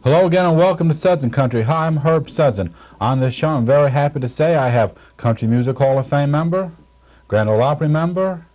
Hello again and welcome to Suds and Country. Hi, I'm Herb Sudson. On this show, I'm very happy to say I have Country Music Hall of Fame member, Grand Ole Opry member,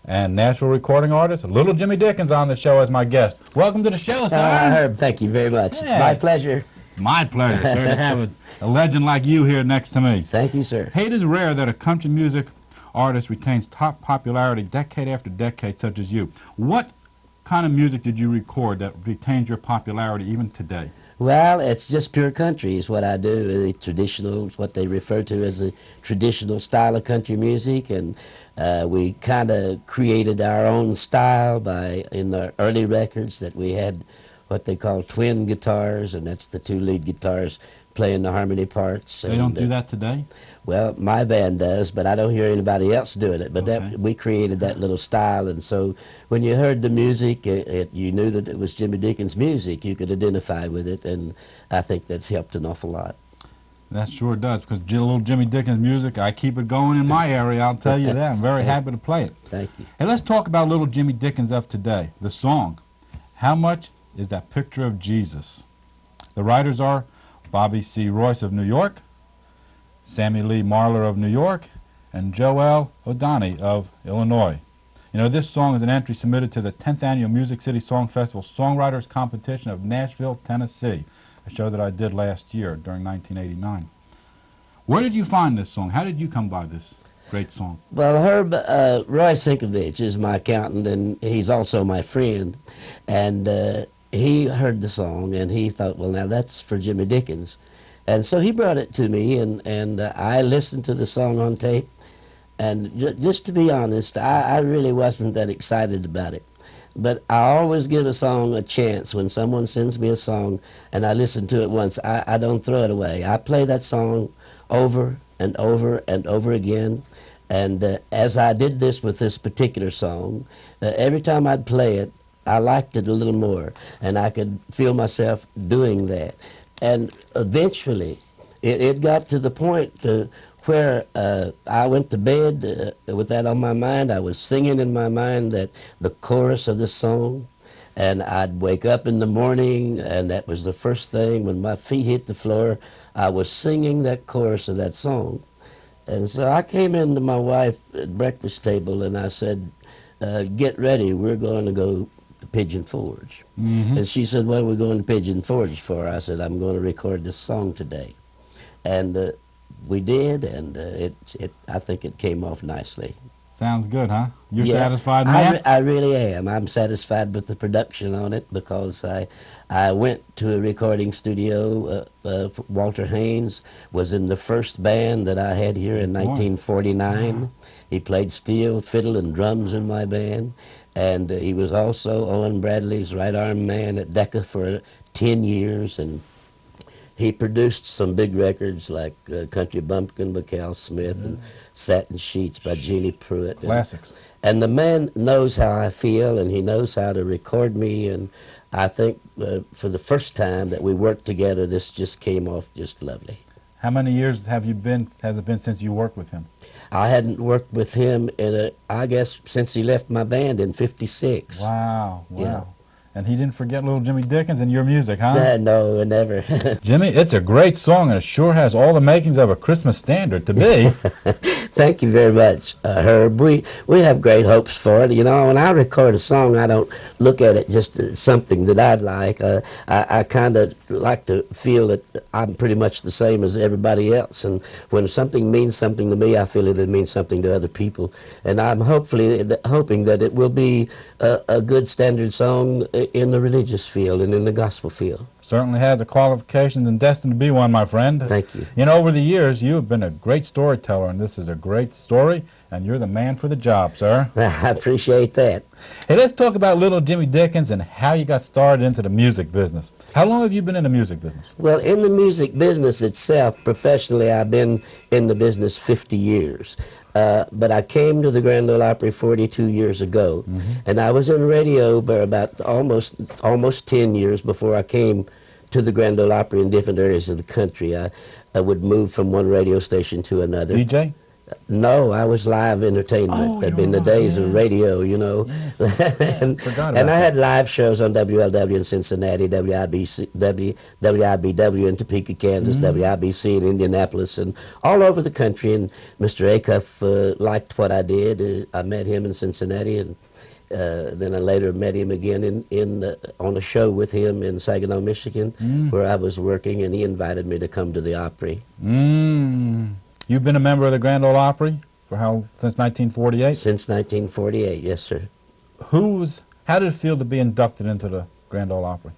and Nashville recording artist, little Jimmy Dickens on the show as my guest. Welcome to the show, sir. Herb, thank you very much. Yeah. It's my pleasure. My pleasure, sir, to have a legend like you here next to me. Thank you, sir. Hey, it is rare that a country music artist retains top popularity decade after decade, such as you. What kind of music did you record that retains your popularity even today? Well, it's just pure country is what I do. The traditional, what they refer to as the traditional style of country music, and we kind of created our own style in the early records that we had what they call twin guitars, and that's the two lead guitars playing the harmony parts. They don't do that today? Well, my band does, but I don't hear anybody else doing it. But okay. we created that little style, and so when you heard the music, you knew that it was Jimmy Dickens' music. You could identify with it, and I think that's helped an awful lot. That sure does, because little Jimmy Dickens music, I keep it going in my area, I'll tell you that. I'm very happy to play it. Thank you. Hey, let's talk about little Jimmy Dickens of today, the song. How much is that picture of Jesus? The writers are Bobby C. Royce of New York, Sammy Lee Marler of New York, and Joel O'Donnell of Illinois. You know, this song is an entry submitted to the 10th Annual Music City Song Festival Songwriters Competition of Nashville, Tennessee, a show that I did last year during 1989. Where did you find this song? How did you come by this great song? Well, Herb, Roy Sinkovich is my accountant, and he's also my friend, and he heard the song, and he thought, well, now that's for Jimmy Dickens. And so he brought it to me, and I listened to the song on tape, and just to be honest, I really wasn't that excited about it. But I always give a song a chance. When someone sends me a song and I listen to it once, I don't throw it away. I play that song over and over and over again. And as I did this with this particular song, every time I'd play it, I liked it a little more, and I could feel myself doing that. And eventually, it got to the point where I went to bed with that on my mind. I was singing in my mind the chorus of the song, and I'd wake up in the morning, and that was the first thing. When my feet hit the floor, I was singing that chorus of that song. And so I came into my wife at breakfast table, and I said, get ready, we're going to go to Pigeon Forge. Mm-hmm. And she said, what are we going to Pigeon Forge for? I said, I'm going to record this song today. And we did, and I think it came off nicely. Sounds good, huh? You're satisfied, man? I really am. I'm satisfied with the production on it, because I went to a recording studio. Walter Haynes was in the first band that I had here in 1949. Wow. He played steel, fiddle, and drums in my band. And he was also Owen Bradley's right-arm man at Decca for 10 years. And he produced some big records like Country Bumpkin by Cal Smith and Satin Sheets by Jeannie Pruitt. Classics. And the man knows how I feel, and he knows how to record me. And I think for the first time that we worked together, this just came off just lovely. How many years has it been since you worked with him? I hadn't worked with him I guess since he left my band in '56. Wow, wow. Yeah. And he didn't forget little Jimmy Dickens and your music, huh? No, never. Jimmy, it's a great song, and it sure has all the makings of a Christmas standard to be. Thank you very much, Herb. We have great hopes for it. You know, when I record a song, I don't look at it just as something that I'd like. I kind of like to feel that I'm pretty much the same as everybody else. And when something means something to me, I feel it means something to other people. And I'm hoping that it will be a good standard song in the religious field and in the gospel field. Certainly has the qualifications and destined to be one, my friend. Thank you. You know, over the years, you have been a great storyteller, and this is a great story, and you're the man for the job, sir. I appreciate that. Hey, let's talk about little Jimmy Dickens and how you got started into the music business. How long have you been in the music business? Well, in the music business itself, professionally, I've been in the business 50 years. But I came to the Grand Ole Opry 42 years ago, and I was in radio for about almost 10 years before I came to the Grand Ole Opry in different areas of the country. I would move from one radio station to another. DJ? No, I was live entertainment. Oh, That'd you been were the live. days of Yeah. radio, you know. Yes. Yeah. and, Forgot and about I that. had live shows on WLW in Cincinnati, WIBW in Topeka, Kansas, WIBC in Indianapolis, and all over the country. And Mr. Acuff liked what I did. I met him in Cincinnati, and then I later met him again on a show with him in Saginaw, Michigan, where I was working, and he invited me to come to the Opry. You've been a member of the Grand Ole Opry for since 1948? Since 1948, yes, sir. How did it feel to be inducted into the Grand Ole Opry?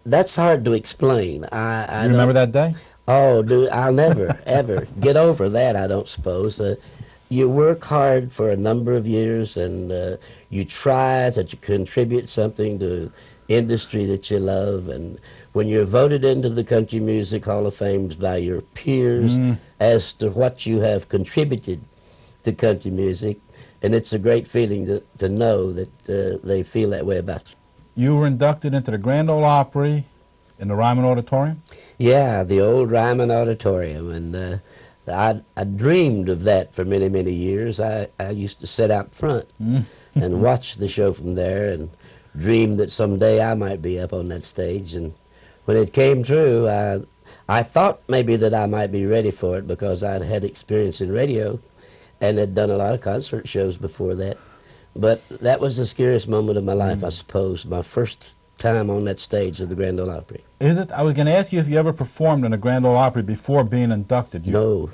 That's hard to explain. You remember that day? Oh, dude, I'll never, ever get over that, I don't suppose. You work hard for a number of years, and you try to contribute something to industry that you love, and when you're voted into the Country Music Hall of Fame by your peers as to what you have contributed to country music, and it's a great feeling to know that they feel that way about you. You were inducted into the Grand Ole Opry in the Ryman Auditorium? Yeah, the old Ryman Auditorium, and I dreamed of that for many, many years. I used to sit out front and watch the show from there and dreamed that someday I might be up on that stage. And when it came true, I thought maybe that I might be ready for it because I'd had experience in radio and had done a lot of concert shows before that. But that was the scariest moment of my life, I suppose, my first time on that stage of the Grand Ole Opry. Is it? I was going to ask you if you ever performed in the Grand Ole Opry before being inducted. No,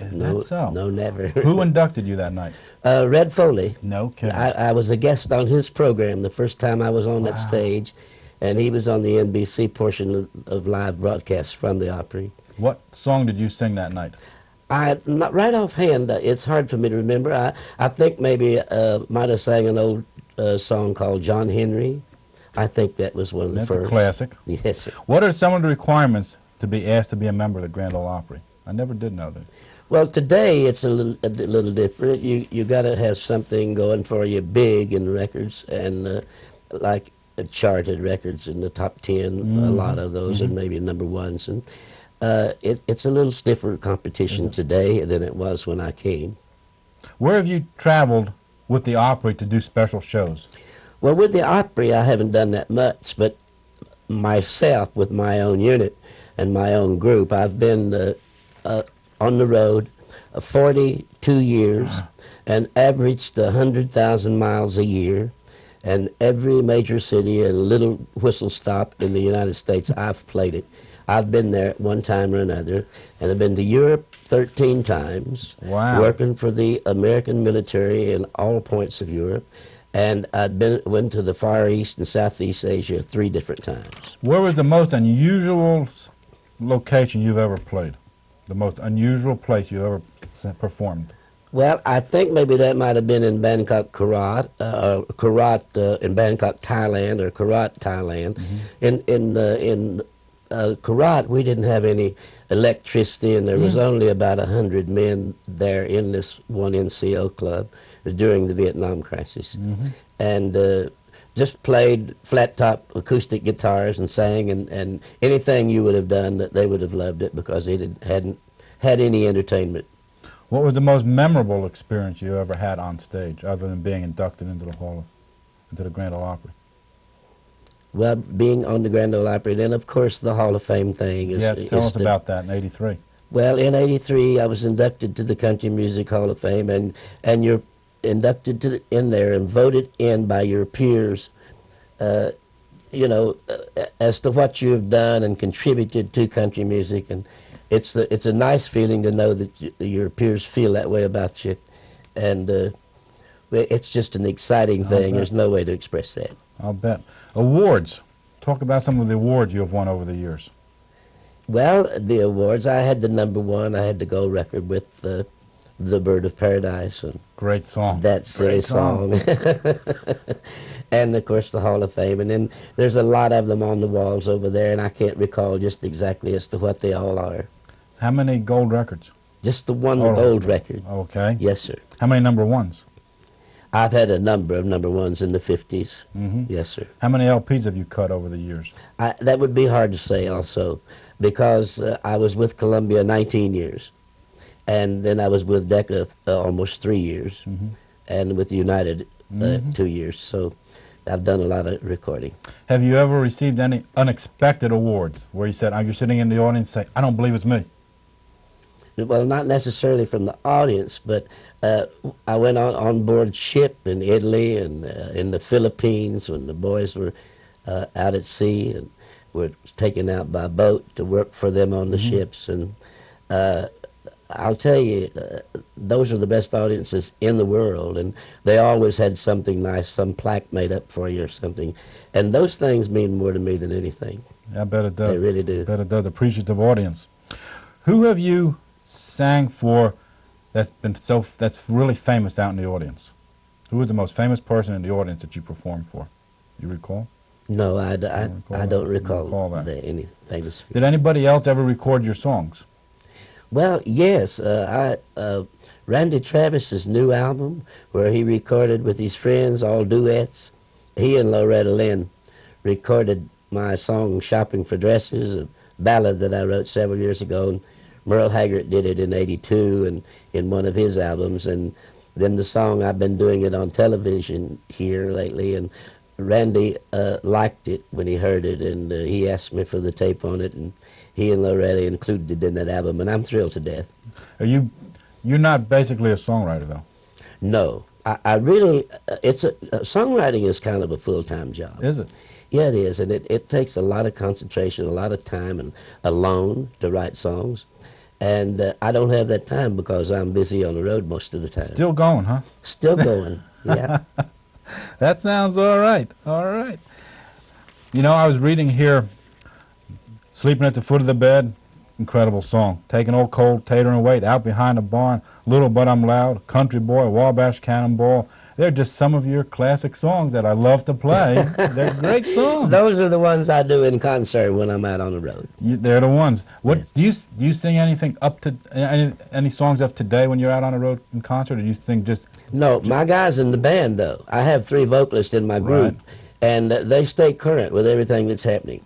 So? never. Who inducted you that night? Red Foley. No kidding. I was a guest on his program the first time I was on that stage, and he was on the NBC portion of live broadcasts from the Opry. What song did you sing that night? Not right offhand, it's hard for me to remember. I think maybe might have sang an old song called John Henry. I think that was one of the That's first. a classic. Yes, sir. What are some of the requirements to be asked to be a member of the Grand Ole Opry? I never did know that. Well, today it's a little different. You got to have something going for you big in records, and like charted records in the top 10, a lot of those, and maybe number ones. And it's a little stiffer competition today than it was when I came. Where have you traveled with the Opry to do special shows? Well, with the Opry, I haven't done that much, but myself, with my own unit and my own group, I've been on the road 42 years and averaged 100,000 miles a year. And every major city and little whistle stop in the United States, I've played it. I've been there at one time or another, and I've been to Europe 13 times, working for the American military in all points of Europe. And went to the Far East and Southeast Asia 3 different times. Where was the most unusual location you've ever played? The most unusual place you ever performed? Well, I think maybe that might have been in Bangkok, Korat, in Bangkok, Thailand, or Korat, Thailand. In Korat, we didn't have any electricity, and there was only about 100 men there in this one NCO club during the Vietnam crisis, and just played flat-top acoustic guitars and sang, and anything you would have done, that they would have loved it because they hadn't had any entertainment. What was the most memorable experience you ever had on stage, other than being inducted into the Grand Ole Opry? Well, being on the Grand Ole Opry, then of course the Hall of Fame thing is. Yeah, tell us about that in '83. Well, in '83, I was inducted to the Country Music Hall of Fame, and you're inducted in there and voted in by your peers, you know, as to what you've done and contributed to country music, and it's a nice feeling to know that your peers feel that way about you, and it's just an exciting thing. There's no way to express that. I'll bet. Awards. Talk about some of the awards you have won over the years. Well, the awards, I had the #1. I had the gold record with The Bird of Paradise. And great song. That silly song. And, of course, the Hall of Fame. And then there's a lot of them on the walls over there, and I can't recall just exactly as to what they all are. How many gold records? Just the one gold record. Okay. Yes, sir. How many #1s? I've had a number of #1s in the 50s. Yes, sir. How many LPs have you cut over the years? That would be hard to say also, because I was with Columbia 19 years. And then I was with Decca almost 3 years, Mm-hmm. and with United Mm-hmm. 2 years. So I've done a lot of recording. Have you ever received any unexpected awards where you said, you're sitting in the audience and say, I don't believe it's me? Well, not necessarily from the audience, but I went on board ship in Italy and in the Philippines when the boys were out at sea and were taken out by boat to work for them on the ships. And I'll tell you, those are the best audiences in the world, and they always had something nice, some plaque made up for you or something. And those things mean more to me than anything. I bet it does. They really do. I bet it does. Appreciative audience. Who have you sang for that's really famous out in the audience? Who is the most famous person in the audience that you performed for? You recall? No, I don't recall that. any famous. Did anybody else ever record your songs? Well, yes. Randy Travis's new album, where he recorded with his friends, all duets, he and Loretta Lynn recorded my song Shopping for Dresses, a ballad that I wrote several years ago. And Merle Haggard did it in '82 and in one of his albums. And then the song, I've been doing it on television here lately, and Randy liked it when he heard it, and he asked me for the tape on it, and he and Loretta included it in that album, and I'm thrilled to death. You're not basically a songwriter, though? No. I really, songwriting is kind of a full-time job. Is it? Yeah, it is, and it takes a lot of concentration, a lot of time, and alone to write songs. And I don't have that time because I'm busy on the road most of the time. Still going, huh? Still going, yeah. That sounds all right, all right. You know, I was reading here, Sleeping at the Foot of the Bed, incredible song. Taking Old Cold Tater and Wait, Out Behind the Barn, Little But I'm Loud, Country Boy, Wabash Cannonball. They're just some of your classic songs that I love to play. They're great songs. Those are the ones I do in concert when I'm out on the road. They're the ones. What Yes. do you sing anything up to any songs of today when you're out on the road in concert, or do you think just? No, my guys in the band though. I have 3 vocalists in my group, Right. and they stay current with everything that's happening.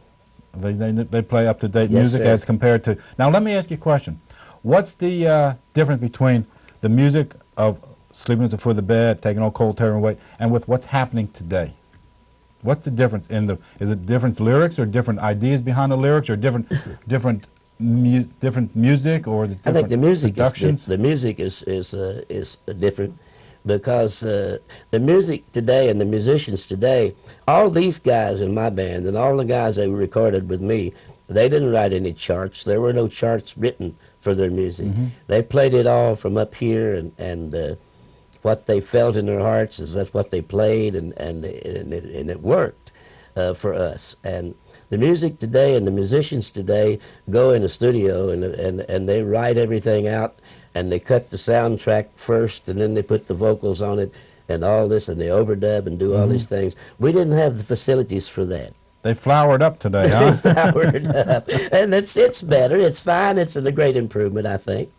They play up to date Yes, music sir. as compared to. Now let me ask you a question. What's the difference between the music of Sleeping at the Foot of the Bed, Taking Old Cold Tater and Wait, and with what's happening today? What's the difference in the? Is it different lyrics, or different ideas behind the lyrics, or different music, or the different I think the music productions? is different, because the music today and the musicians today, all these guys in my band and all the guys that recorded with me, they didn't write any charts. There were no charts written for their music. They played it all from up here, and what they felt in their hearts is that's what they played, and it worked for us. And the music today and the musicians today go in the studio and they write everything out, and they cut the soundtrack first, and then they put the vocals on it and all this, and they overdub and do all these things. We didn't have the facilities for that. They flowered up today, huh? Flowered up. And it's better. It's fine. It's a great improvement, I think.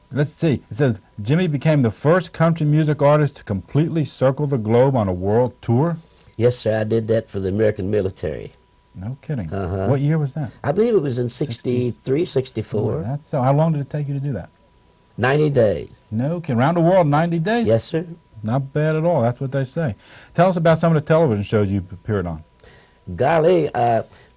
Let's see. It says, Jimmy became the first country music artist to completely circle the globe on a world tour? Yes, sir. I did that for the American military. No kidding. Uh-huh. What year was that? I believe it was in 63, 64. That's so. How long did it take you to do that? 90 days. No kidding. Around the world in 90 days? Yes, sir. Not bad at all. That's what they say. Tell us about some of the television shows you appeared on. Golly,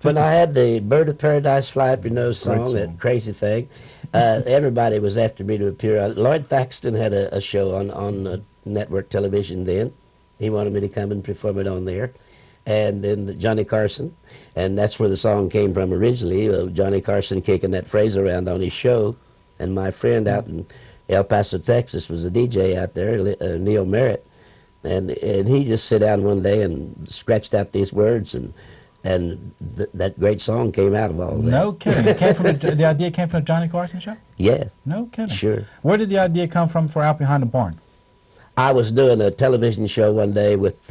when I had the Bird of Paradise Fly Up Your Nose song, Great song. that crazy thing, everybody was after me to appear on. Lloyd Thaxton had a show on network television then. He wanted me to come and perform it on there. And then Johnny Carson, and that's where the song came from originally, Johnny Carson kicking that phrase around on his show. And my friend out in El Paso, Texas, was a DJ out there, Neil Merritt. And he just sat down one day and scratched out these words, and that great song came out of all that. No kidding. It came from the idea came from the Johnny Carson show? Yes. No kidding. Sure. Where did the idea come from for Out Behind the Barn? I was doing a television show one day with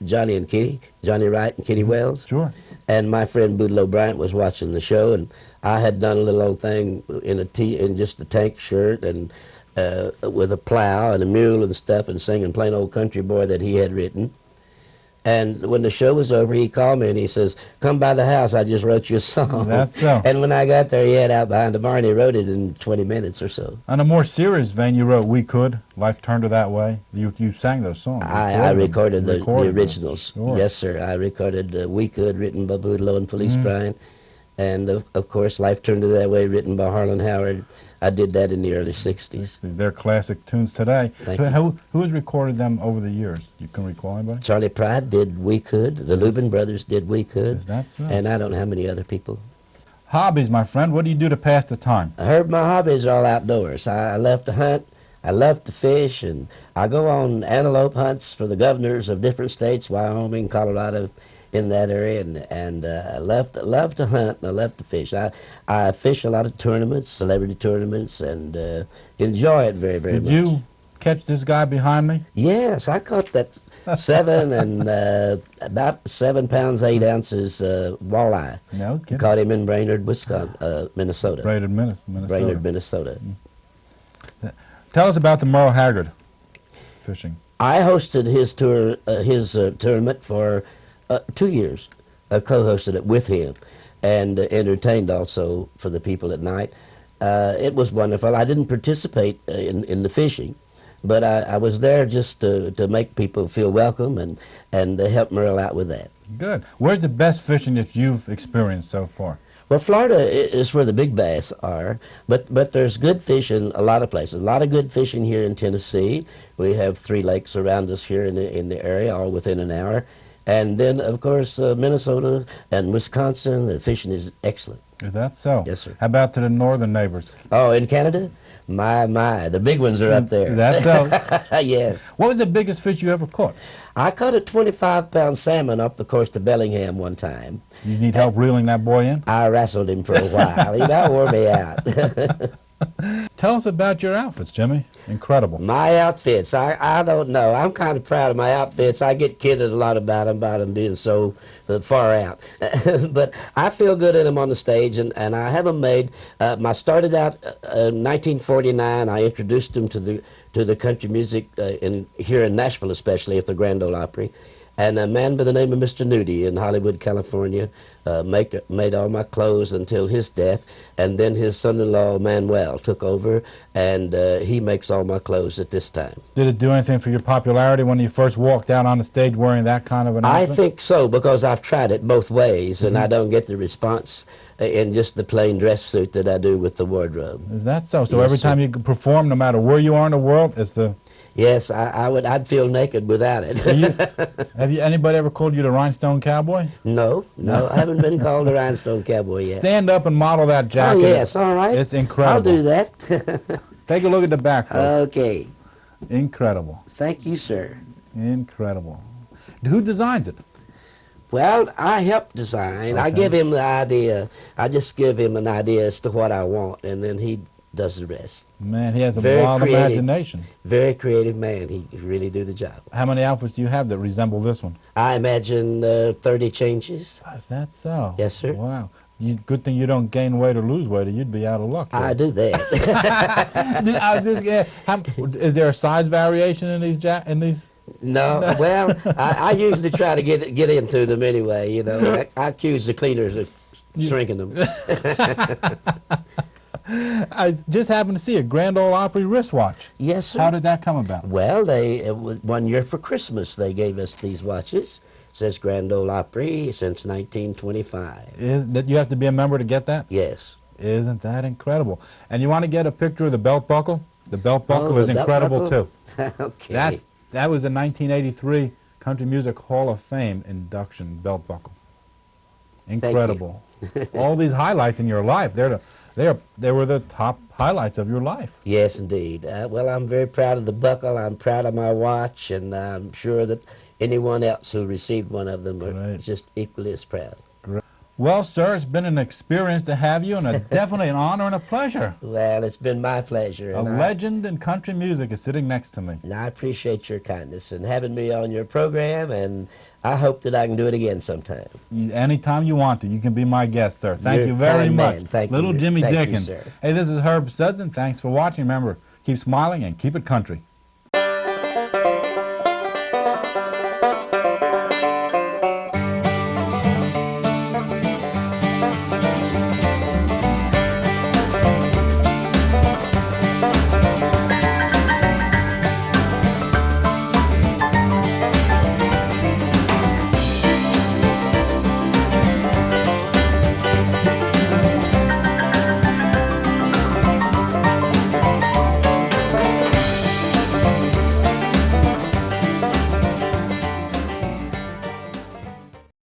Johnny and Kitty, Johnny Wright and Kitty Wells. Sure. And my friend Boodle Bryant was watching the show, and I had done a little old thing in just a tank shirt and with a plow and a mule and stuff, and singing Plain Old Country Boy that he had written. And when the show was over, he called me and he says, "Come by the house. I just wrote you a song." That's so. And when I got there, he had out behind the barn. He wrote it in 20 minutes or so. On a more serious vein, you wrote "We Could," "Life Turned Her That Way." You sang those songs. I recorded the originals. Sure. Yes, sir. I recorded "We Could," written by Boudleaux and Felice Bryan. And, of course, "Life Turned Her That Way," written by Harlan Howard. I did that in the early 60s. They're classic tunes today. Thank you. Who has recorded them over the years? You can recall anybody? Charlie Pride did "We Could." The Lubin Brothers did "We Could." Is that so? And I don't know how many other people. Hobbies, my friend. What do you do to pass the time? Herb, my hobbies are all outdoors. I love to hunt. I love to fish, and I go on antelope hunts for the governors of different states, Wyoming, Colorado, in that area, and I love to hunt and I love to fish. I fish a lot of tournaments, celebrity tournaments, and enjoy it very, very much. Did you catch this guy behind me? Yes, I caught that 7 and about 7 pounds 8 ounces walleye. No kidding. Caught him in Brainerd, Wisconsin, Minnesota. Brainerd, Minnesota. Brainerd, Minnesota. Tell us about the Merle Haggard fishing. I hosted his tour, his tournament for 2 years. I co-hosted it with him, and entertained also for the people at night. It was wonderful. I didn't participate in the fishing, but I was there just to make people feel welcome and to help Merle out with that. Good. Where's the best fishing that you've experienced so far? Well, Florida is where the big bass are, but there's good fishing a lot of places. A lot of good fishing here in Tennessee. We have 3 lakes around us here in the area, all within an hour. And then, of course, Minnesota and Wisconsin, the fishing is excellent. Is that so? Yes, sir. How about to the northern neighbors? Oh, in Canada? My, the big ones are up there. That's so. Yes. What was the biggest fish you ever caught? I caught a 25-pound salmon off the coast of Bellingham one time. You need help reeling that boy in? I wrestled him for a while. He about wore me out. Tell us about your outfits, Jimmy. Incredible. My outfits, I don't know. I'm kind of proud of my outfits. I get kidded a lot about them being so far out. But I feel good in them on the stage, and I have them made. I started out in 1949. I introduced them to the country music here in Nashville, especially at the Grand Ole Opry. And a man by the name of Mr. Nudie in Hollywood, California, made all my clothes until his death. And then his son-in-law, Manuel, took over, and he makes all my clothes at this time. Did it do anything for your popularity when you first walked out on the stage wearing that kind of an outfit? I think so, because I've tried it both ways, and I don't get the response in just the plain dress suit that I do with the wardrobe. Is that so? So Yes, every time sir. you perform, no matter where you are in the world, it's the... Yes, I'd feel naked without it. Have you anybody ever called you the Rhinestone Cowboy? No, I haven't been called a Rhinestone Cowboy yet. Stand up and model that Oh, jacket. yes, all right. It's incredible. I'll do that. Take a look at the back, folks. Okay. Incredible. Thank you, sir. Incredible. Who designs it? Well, I help design. I Okay. give him the idea. I just give him an idea as to what I want, and then he does the rest. Man, he has a Very wild creative. imagination. Very creative man. He really do the job. How many outfits do you have that resemble this one? I imagine 30 changes. Is that so? Yes, sir. Wow. Good thing you don't gain weight or lose weight, or you'd be out of luck. here. I do that. I was just, is there a size variation in these? No, well, I usually try to get into them anyway. You know, I accuse the cleaners of shrinking them. I just happened to see a Grand Ole Opry wristwatch. Yes, sir. How did that come about? Well, they one year for Christmas they gave us these watches. Says Grand Ole Opry since 1925. That you have to be a member to get that? Yes. Isn't that incredible? And you want to get a picture of the belt buckle? The belt buckle Oh, is the belt incredible buckle? too. Okay. That was the 1983 Country Music Hall of Fame induction belt buckle. Incredible. All these highlights in your life, they were the top highlights of your life. Yes, indeed. Well, I'm very proud of the buckle. I'm proud of my watch, and I'm sure that anyone else who received one of them are Great. just equally as proud. Well, sir, it's been an experience to have you, and definitely an honor and a pleasure. Well, it's been my pleasure. A And legend in country music is sitting next to me. I appreciate your kindness and having me on your program, and I hope that I can do it again sometime. Anytime you want to, you can be my guest, sir. Thank You're you a very kind much. man. Thank Little you. Jimmy Thank you, Dickens. sir. Hey, this is Herb Sudson. Thanks for watching. Remember, keep smiling and keep it country.